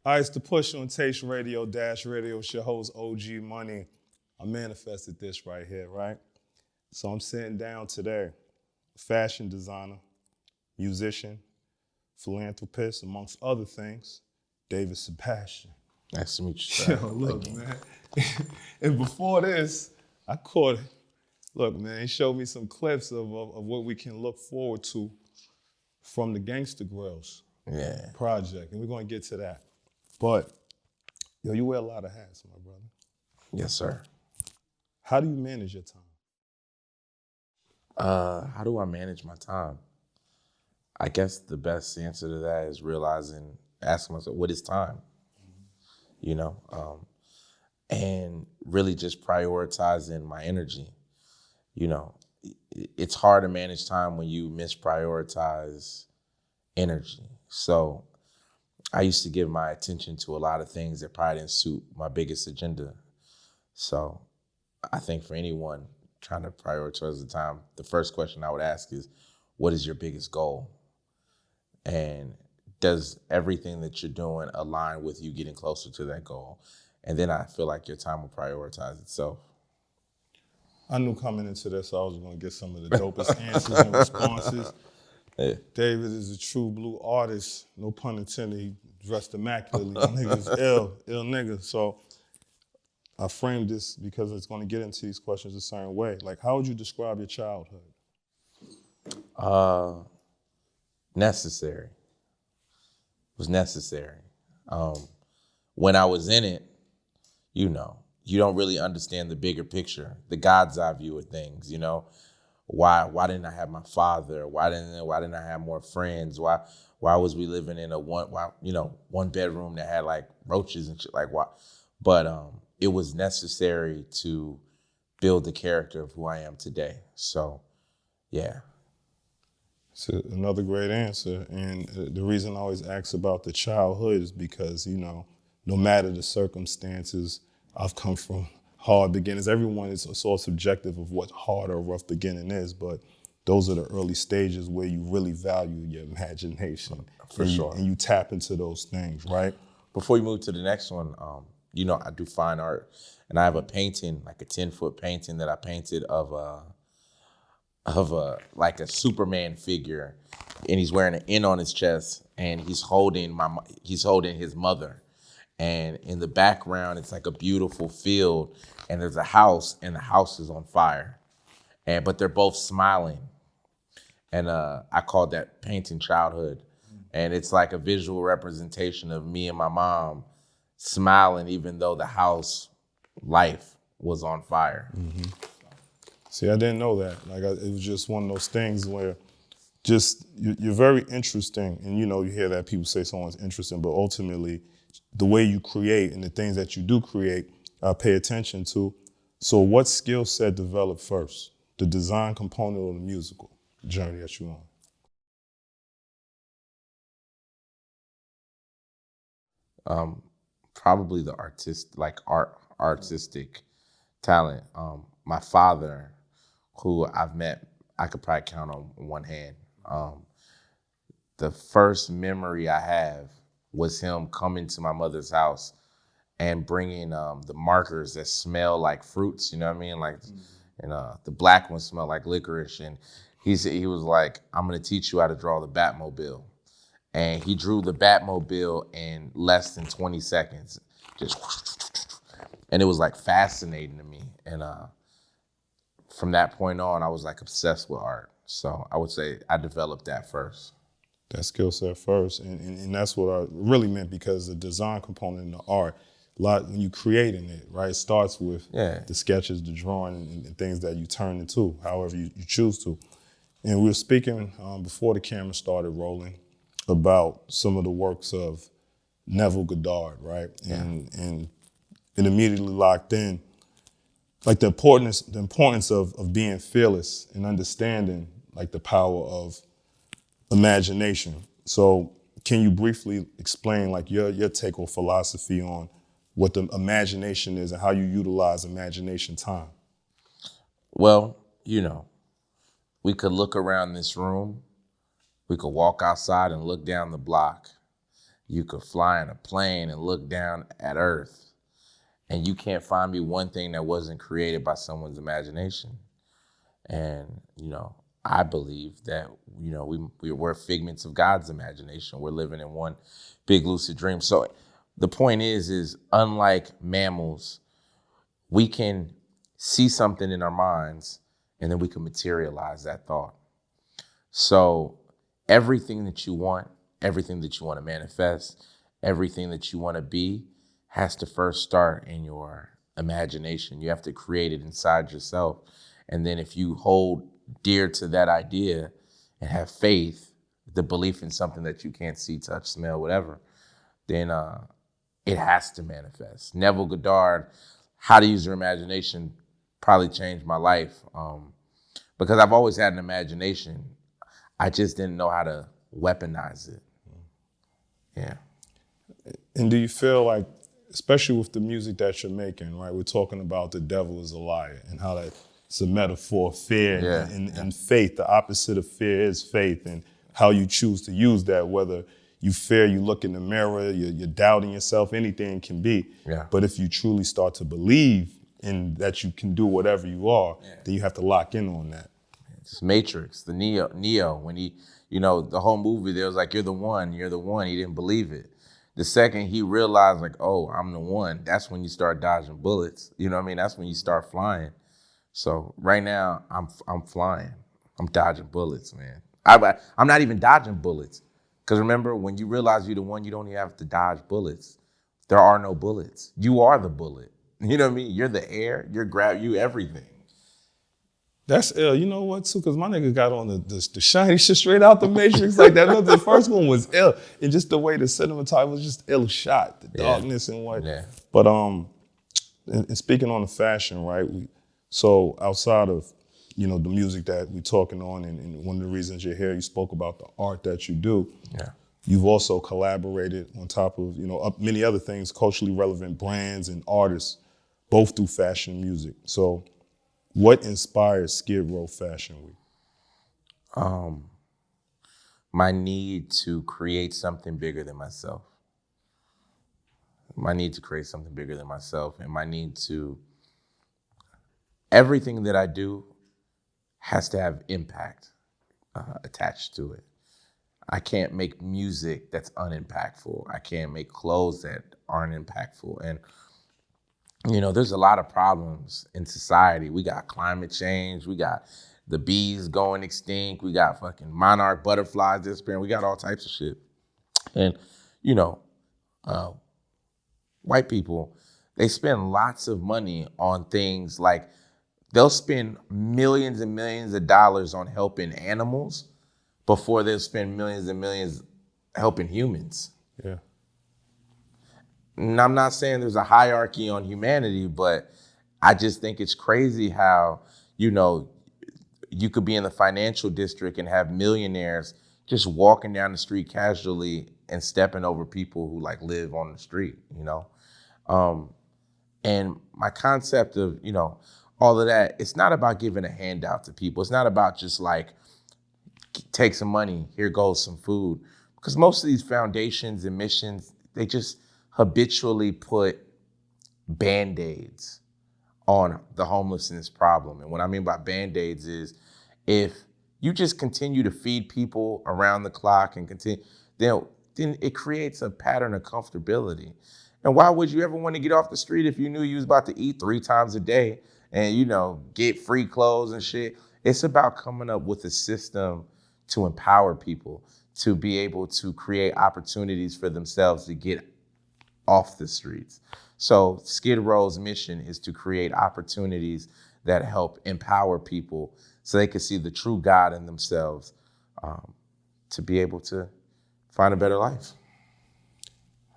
All right, it's the Push on Taste Radio Dash Radio. It's your host, Ogee Money. I manifested this right here, right? So I'm sitting down today, fashion designer, musician, philanthropist, amongst other things, David Sabastian. Nice to meet you, sir. Yo, look, man. And before this, I caught it. Look, man, he showed me some clips of what we can look forward to from the Gangsta Grills project, and we're going to get to that. But, yo, you wear a lot of hats, my brother. Yes, sir. How do you manage your time? How do I manage my time? I guess the best answer to that is asking myself, what is time? You know, and really just prioritizing my energy. You know, it's hard to manage time when you misprioritize energy. So I used to give my attention to a lot of things that probably didn't suit my biggest agenda. So I think for anyone trying to prioritize the time, the first question I would ask is, what is your biggest goal? And does everything that you're doing align with you getting closer to that goal? And then I feel like your time will prioritize itself. I knew coming into this I was going to get some of the dopest answers and responses. Yeah. David is a true blue artist, no pun intended. He dressed immaculately. Nigga's ill nigga. So I framed this because it's going to get into these questions a certain way. Like, how would you describe your childhood? Necessary. It was necessary. When I was in it, you know, you don't really understand the bigger picture, the God's eye view of things, you know. Why didn't I have my father? Why didn't I have more friends? Why was we living in a one bedroom that had like roaches and shit? Like why? But it was necessary to build the character of who I am today. So, yeah. It's another great answer. And the reason I always ask about the childhood is because, you know, no matter the circumstances, I've come from hard beginnings. Everyone is so subjective of what hard or rough beginning is, but those are the early stages where you really value your imagination. For sure. And you tap into those things, right? Before we move to the next one, you know, I do fine art, and I have a painting, like a 10-foot painting that I painted of a like a Superman figure, and he's wearing an N on his chest, and he's holding his mother, and in the background it's like a beautiful field, and there's a house, and the house is on fire, but they're both smiling, and I called that painting childhood, and it's like a visual representation of me and my mom smiling even though the house life was on fire. Mm-hmm. See, I didn't know that. Like, it was just one of those things where just you're very interesting. And, you know, you hear that people say someone's interesting, but ultimately the way you create and the things that you do create, I pay attention to. So what skill set developed first? The design component or the musical journey that you're on? Probably the artistic talent. My father, who I've met, I could probably count on one hand. The first memory I have was him coming to my mother's house and bringing the markers that smell like fruits, you know what I mean? Like, and the black ones smell like licorice. And he was like, I'm gonna teach you how to draw the Batmobile. And he drew the Batmobile in less than 20 seconds, and it was like fascinating to me. And from that point on, I was like obsessed with art. So I would say I developed that first. That skill set first, and that's what I really meant, because the design component in the art, a lot when you creating it, right, it starts with the sketches, the drawing, and things that you turn into, however you choose to. And we were speaking before the camera started rolling about some of the works of Neville Goddard, right? Yeah. And it immediately locked in, like the importance of being fearless and understanding like the power of imagination. So can you briefly explain like your take or philosophy on what the imagination is and how you utilize imagination time? Well, you know, we could look around this room, we could walk outside and look down the block, You could fly in a plane and look down at Earth, and you can't find me one thing that wasn't created by someone's imagination. And, I believe that, we're figments of God's imagination. We're living in one big lucid dream. So the point is unlike mammals, we can see something in our minds and then we can materialize that thought. So everything that you want, everything that you want to manifest, everything that you want to be has to first start in your imagination. You have to create it inside yourself. And then if you hold dear to that idea and have faith, the belief in something that you can't see, touch, smell, whatever, then it has to manifest. Neville Goddard, How to Use Your Imagination, probably changed my life because I've always had an imagination. I just didn't know how to weaponize it. Yeah. And do you feel like, especially with the music that you're making, right? We're talking about the devil is a liar and how that's a metaphor of fear and faith. The opposite of fear is faith, and how you choose to use that, whether you fear, you look in the mirror, you're doubting yourself, anything can be. Yeah. But if you truly start to believe in that you can do whatever you are, then you have to lock in on that. It's Matrix, the Neo, when he, the whole movie, there was like, you're the one. He didn't believe it. The second he realized, like, oh, I'm the one, that's when you start dodging bullets. You know what I mean? That's when you start flying. So right now, I'm flying. I'm dodging bullets, man. I'm not even dodging bullets. Because remember, when you realize you're the one, you don't even have to dodge bullets. There are no bullets. You are the bullet. You know what I mean? You're the air, you everything. That's ill. You know what, too? Because my nigga got on the shiny shit straight out the Matrix like that. The first one was ill. And just the way the cinematography was just ill shot. The darkness and what. Yeah. But and speaking on the fashion, right? So outside of, the music that we're talking on, and one of the reasons you're here, you spoke about the art that you do. Yeah. You've also collaborated on top of, many other things, culturally relevant brands and artists, both through fashion and music. So what inspired Skid Row Fashion Week? My need to create something bigger than myself. And my need to, everything that I do has to have impact attached to it. I can't make music that's unimpactful. I can't make clothes that aren't impactful. And there's a lot of problems in society. We got climate change. We got the bees going extinct. We got fucking monarch butterflies disappearing. We got all types of shit. And, white people, they spend lots of money on things like they'll spend millions and millions of dollars on helping animals before they'll spend millions and millions helping humans. Yeah. And I'm not saying there's a hierarchy on humanity, but I just think it's crazy how, you could be in the financial district and have millionaires just walking down the street casually and stepping over people who live on the street, And my concept of, all of that, it's not about giving a handout to people. It's not about just take some money, here goes some food. Because most of these foundations and missions, they just habitually put Band-Aids on the homelessness problem. And what I mean by Band-Aids is if you just continue to feed people around the clock and continue, then it creates a pattern of comfortability. And why would you ever want to get off the street if you knew you was about to eat 3 times a day and, get free clothes and shit? It's about coming up with a system to empower people to be able to create opportunities for themselves to get off the streets. So Skid Row's mission is to create opportunities that help empower people so they can see the true God in themselves to be able to find a better life.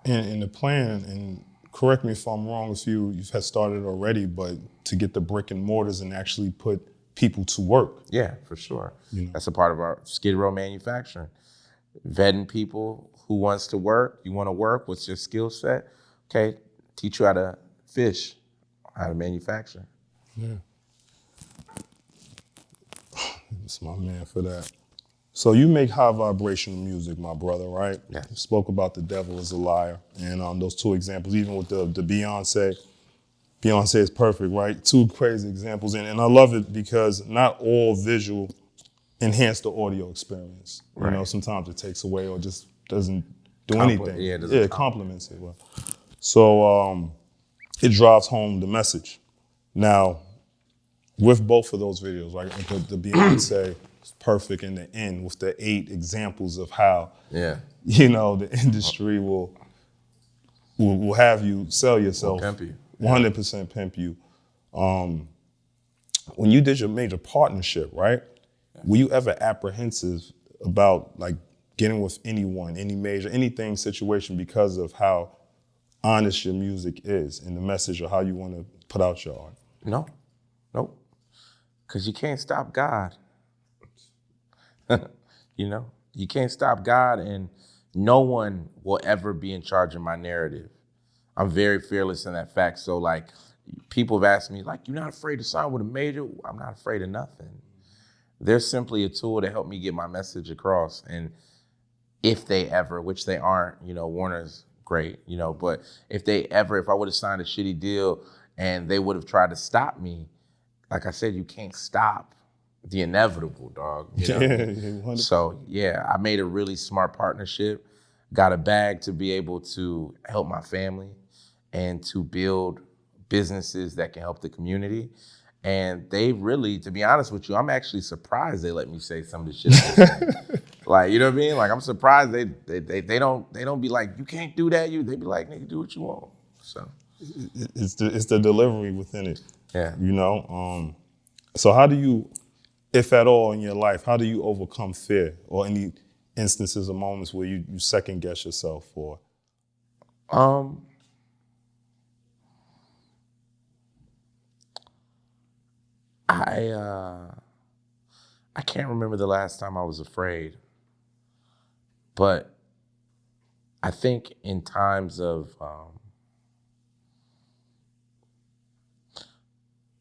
And the plan, and correct me if I'm wrong, if you've had started already, but to get the brick and mortars and actually put people to work. Yeah, for sure. That's a part of our Skid Row manufacturing. Vetting people who wants to work. You want to work? What's your skill set? Okay, teach you how to fish, how to manufacture. Yeah. That's my man for that. So you make high vibrational music, my brother, right? Yeah. You spoke about the devil is a liar, and those two examples, even with the Beyonce is perfect, right? Two crazy examples, and I love it because not all visual enhance the audio experience. You know, sometimes it takes away or just doesn't do anything. Yeah, it complements it well. So it drives home the message. Now, with both of those videos, right, the Beyonce is perfect in the end with the 8 examples of how, you know, the industry will have you sell yourself. Pimp you. 100% pimp you. When you did your major partnership, right, were you ever apprehensive about like getting with anyone, any major, anything situation because of how honest your music is and the message or how you want to put out your art? No, nope. Because you can't stop God. You know, you can't stop God, and no one will ever be in charge of my narrative. I'm very fearless in that fact. So like, people have asked me, like, you're not afraid to sign with a major? I'm not afraid of nothing. They're simply a tool to help me get my message across. And if they ever, which they aren't, you know, Warner's great, you know, but if I would have signed a shitty deal and they would have tried to stop me, like I said, you can't stop the inevitable, dog. You know? So yeah, I made a really smart partnership, got a bag to be able to help my family and to build businesses that can help the community. And they really, to be honest with you, I'm actually surprised they let me say some of the shit I was saying. Like, you know what I mean? Like, I'm surprised they don't be like, you can't do that. They be like, nigga, do what you want. So it's the delivery within it. Yeah. You know? So how do you, if at all in your life, how do you overcome fear or any instances or moments where you second guess yourself or? I can't remember the last time I was afraid, but I think in times of,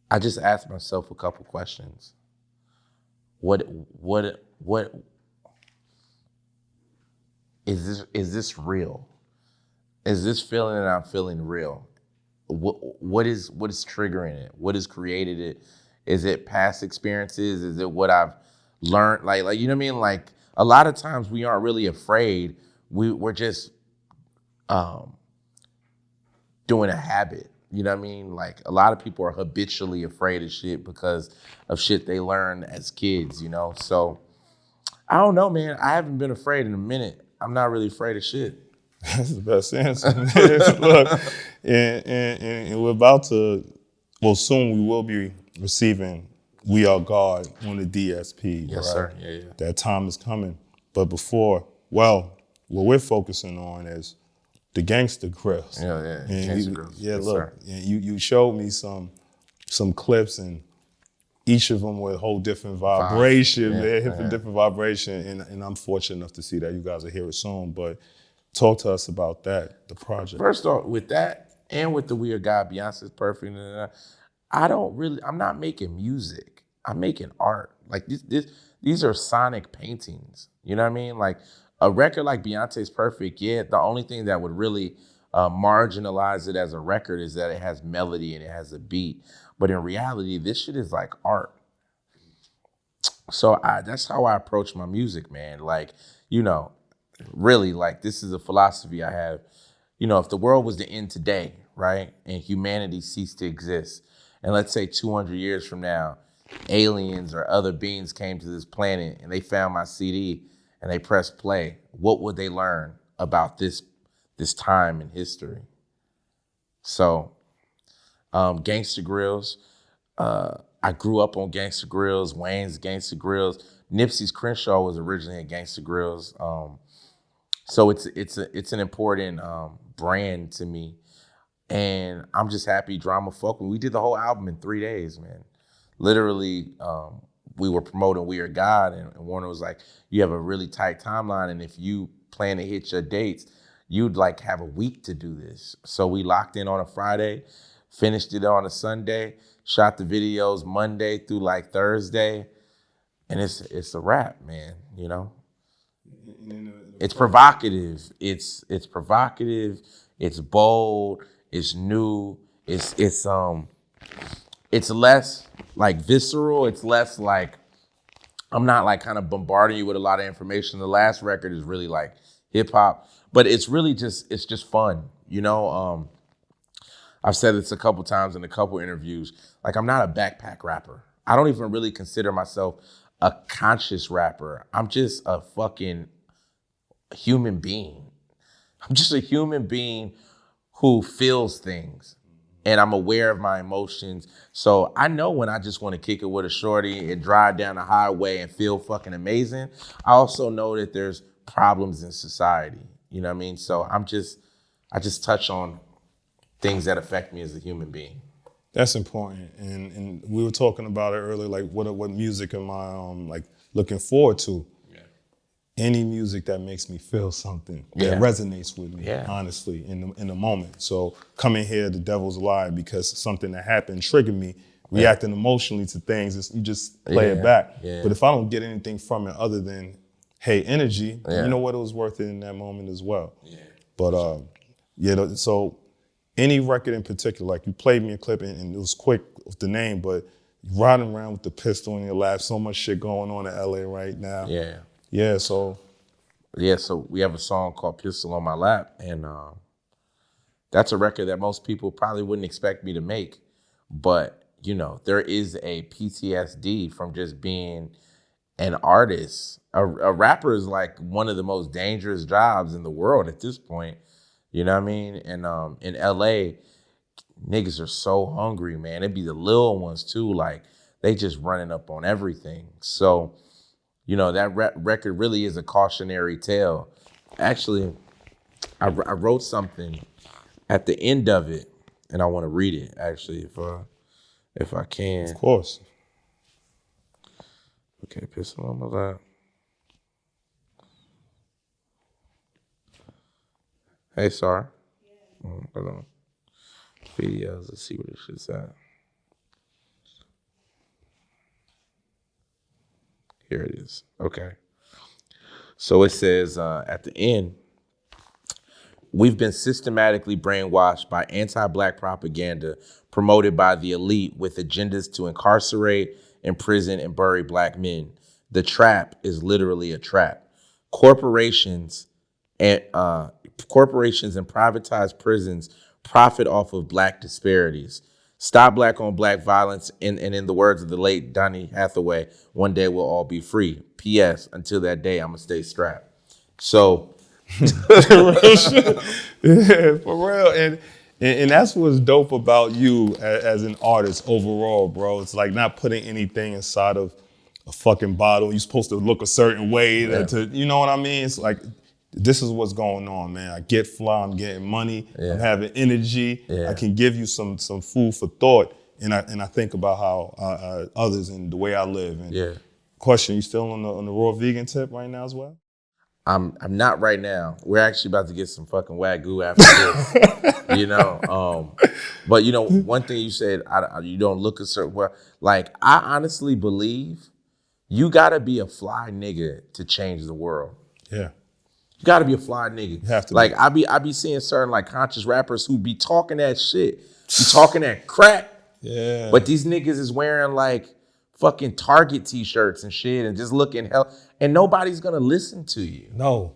I just asked myself a couple questions. What is this real? Is this feeling that I'm feeling real? What is triggering it? What has created it? Is it past experiences? Is it what I've learned? Like you know what I mean? Like a lot of times we aren't really afraid. We're just doing a habit. You know what I mean? Like a lot of people are habitually afraid of shit because of shit they learned as kids, you know? So I don't know, man. I haven't been afraid in a minute. I'm not really afraid of shit. That's the best answer, man. Look, and we're about to, well, soon we will be receiving We Are God on the DSP. Yes, right? Sir. Yeah. That time is coming. But before, well, what we're focusing on is the Gangsta Grills. Yeah. And Grills. yeah, Yes, look, and you showed me some clips, and each of them with a whole different vibration. They're hitting different vibration, and I'm fortunate enough to see that. You guys will hear it soon, but talk to us about that, the project. First off, with that and with the We Are God, Beyonce's perfect. I'm not making music. I'm making art. Like these are sonic paintings. You know what I mean? Like a record like Beyonce's Perfect, yeah, the only thing that would really marginalize it as a record is that it has melody and it has a beat. But in reality, this shit is like art. So that's how I approach my music, man. Like, you know, really, like this is a philosophy I have. You know, if the world was to end today, right, and humanity ceased to exist, and let's say 200 years from now, aliens or other beings came to this planet and they found my CD and they pressed play, what would they learn about this time in history? So, Gangsta Grills, I grew up on Gangsta Grills, Wayne's Gangsta Grills. Nipsey's Crenshaw was originally at Gangsta Grills. So it's an important brand to me. And I'm just happy Drama fucked me. We did the whole album in 3 days, man. Literally, we were promoting We Are God, and Warner was like, you have a really tight timeline, and if you plan to hit your dates, you'd like have a week to do this. So we locked in on a Friday, finished it on a Sunday, shot the videos Monday through like Thursday, And it's a rap, man, you know? It's provocative. It's provocative. It's bold. It's new. It's less like visceral. It's less like I'm not like kind of bombarding you with a lot of information. The last record is really like hip hop, but it's really just fun, you know. I've said this a couple times in a couple interviews. Like, I'm not a backpack rapper. I don't even really consider myself a conscious rapper. I'm just a fucking human being. I'm just a human being who feels things, and I'm aware of my emotions. So I know when I just want to kick it with a shorty and drive down the highway and feel fucking amazing. I also know that there's problems in society. You know what I mean? So I just touch on things that affect me as a human being. That's important, and we were talking about it earlier. Like, what music am I like looking forward to? Yeah. Any music that makes me feel something that resonates with me, honestly, in the moment. So coming here, the devil's lie, because something that happened triggered me, reacting emotionally to things. You just play it back. Yeah. But if I don't get anything from it other than hey energy, you know what, it was worth it in that moment as well. Yeah. But so. Any record in particular, like you played me a clip and it was quick with the name, but riding around with the pistol in your lap, so much shit going on in LA right now. Yeah. Yeah, so we have a song called Pistol on My Lap, and that's a record that most people probably wouldn't expect me to make. But, you know, there is a PTSD from just being an artist. A rapper is like one of the most dangerous jobs in the world at this point. You know what I mean? And in LA, niggas are so hungry, man. It'd be the little ones too. Like, they just running up on everything. So, you know, that record really is a cautionary tale. Actually, I wrote something at the end of it, and I want to read it, actually, if I can. Of course. Okay, pistol on my lap. Hey, Sar. Hold on. Videos, let's see what this shit's at. Here it is. Okay. So it says at the end, we've been systematically brainwashed by anti-Black propaganda promoted by the elite with agendas to incarcerate, imprison, and bury Black men. The trap is literally a trap. Corporations and privatized prisons profit off of Black disparities. Stop Black on Black violence, and in the words of the late Donny Hathaway, one day we'll all be free. P.S. Until that day, I'm gonna stay strapped. So, yeah, for real, and that's what's dope about you as an artist overall, bro. It's like not putting anything inside of a fucking bottle. You're supposed to look a certain way to, you know what I mean? It's like, this is what's going on, man. I get fly, I'm getting money, I'm having energy. I can give you some food for thought, and I think about how others and the way I live. And question, you still on the raw vegan tip right now as well? I'm not right now. We're actually about to get some fucking Wagyu after this, you know. But you know, one thing you said, you don't look a certain way. Like, I honestly believe you gotta be a fly nigga to change the world. Yeah. You gotta be a fly nigga. You have to. Like, I be seeing certain like conscious rappers who be talking that shit, be talking that crack. Yeah. But these niggas is wearing like fucking Target t-shirts and shit and just looking hell, and nobody's gonna listen to you. No.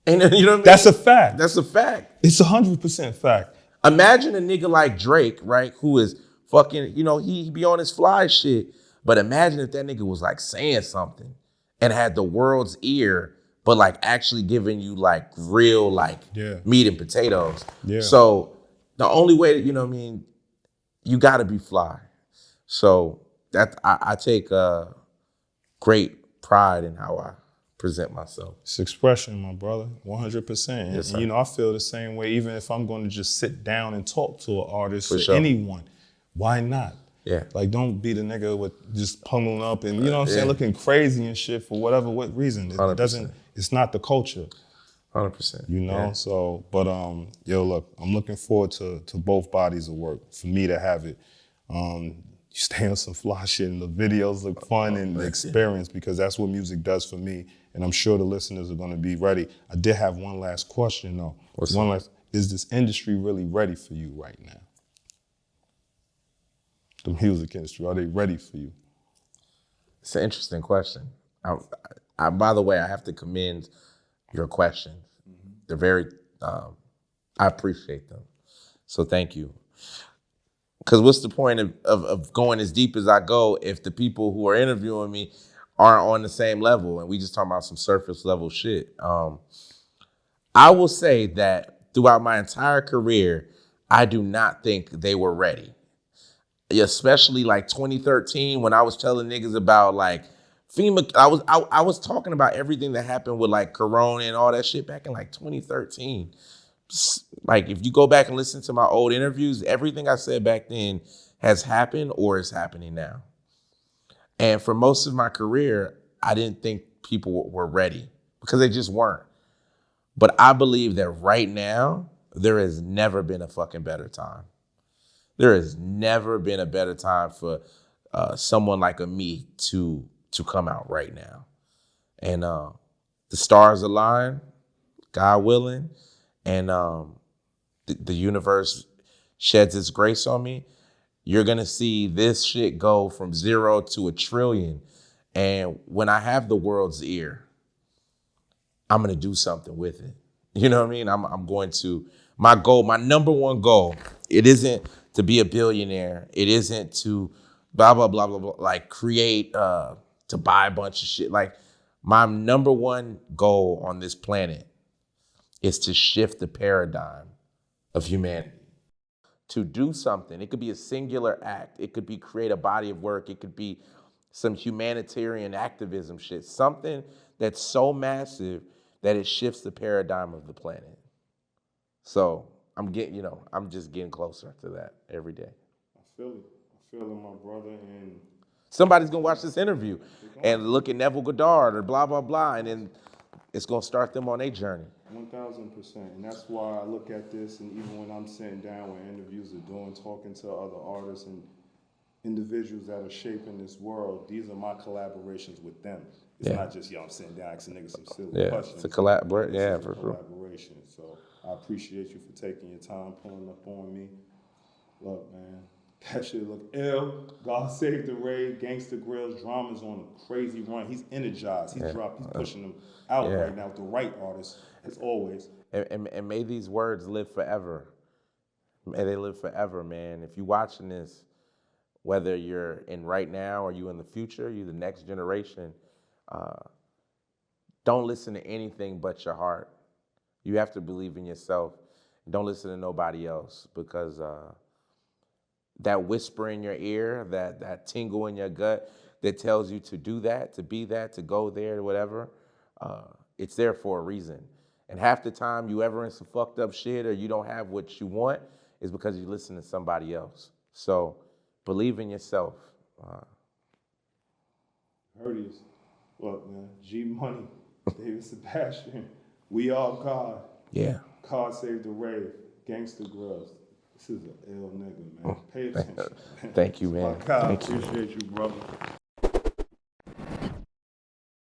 And you know what I mean? That's a fact. That's a fact. It's 100% fact. Imagine a nigga like Drake, right? Who is fucking, you know, he be on his fly shit. But imagine if that nigga was like saying something and had the world's ear, but like actually giving you like real like meat and potatoes. Yeah. So the only way that, you know what I mean, you gotta be fly. So that I take great pride in how I present myself. It's expression, my brother, 100%. Yes, and you know, I feel the same way, even if I'm gonna just sit down and talk to an artist or anyone, why not? Yeah. Like, don't be the nigga with just pummeling up and, you know what I'm saying, looking crazy and shit for what reason. It doesn't, it's not the culture. 100%. You know, so, but yo, look, I'm looking forward to both bodies of work, for me to have it. stay on some fly shit and the videos look fun and the experience, because that's what music does for me. And I'm sure the listeners are gonna be ready. I did have one last question though. Is this industry really ready for you right now? The music industry, are they ready for you? It's an interesting question. By the way, I have to commend your questions. They're very, I appreciate them. So thank you. Because what's the point of going as deep as I go if the people who are interviewing me aren't on the same level and we just talking about some surface level shit? I will say that throughout my entire career, I do not think they were ready. Especially like 2013 when I was telling niggas about like FEMA. I was talking about everything that happened with like Corona and all that shit back in like 2013. Like if you go back and listen to my old interviews, everything I said back then has happened or is happening now. And for most of my career, I didn't think people were ready because they just weren't. But I believe that right now, there has never been a fucking better time. There has never been a better time for someone like me to come out right now. And the stars align, God willing, and the universe sheds its grace on me. You're gonna see this shit go from 0 to 1 trillion. And when I have the world's ear, I'm gonna do something with it. You know what I mean? I'm going to, my goal, my number one goal, it isn't to be a billionaire. It isn't to blah, blah, blah, blah, blah, like create, to buy a bunch of shit. Like my number one goal on this planet is to shift the paradigm of humanity. To do something, it could be a singular act. It could be create a body of work. It could be some humanitarian activism shit. Something that's so massive that it shifts the paradigm of the planet. So I'm just getting closer to that every day. I feel it, my brother. And somebody's gonna watch this interview and look at Neville Goddard or blah, blah, blah, and then it's gonna start them on their journey. 1000%. And that's why I look at this, and even when I'm sitting down when interviews are doing, talking to other artists and individuals that are shaping this world, these are my collaborations with them. It's not just, I'm sitting down asking niggas some silly questions. It's a collaboration. Yeah, for sure. Collaboration. So I appreciate you for taking your time, pulling up on me. Look, man, that shit look ill. God Save the Raid, Gangsta Grills, Drama's on a crazy run. He's energized. He's pushing them out right now with the right artists, as always. And may these words live forever. May they live forever, man. If you're watching this, whether you're in right now or you in the future, you the next generation, don't listen to anything but your heart. You have to believe in yourself. Don't listen to nobody else, because that whisper in your ear, that tingle in your gut that tells you to do that, to be that, to go there, whatever, it's there for a reason. And half the time you ever in some fucked up shit or you don't have what you want is because you listen to somebody else. So believe in yourself. Heard you. Look, man, Ogee Money, David Sabastian, we are God. Yeah. God Save the Raid, Gangsta Grills. This is an ill nigga, man. Pay attention. Thank you, man. Thank you. Appreciate you, brother.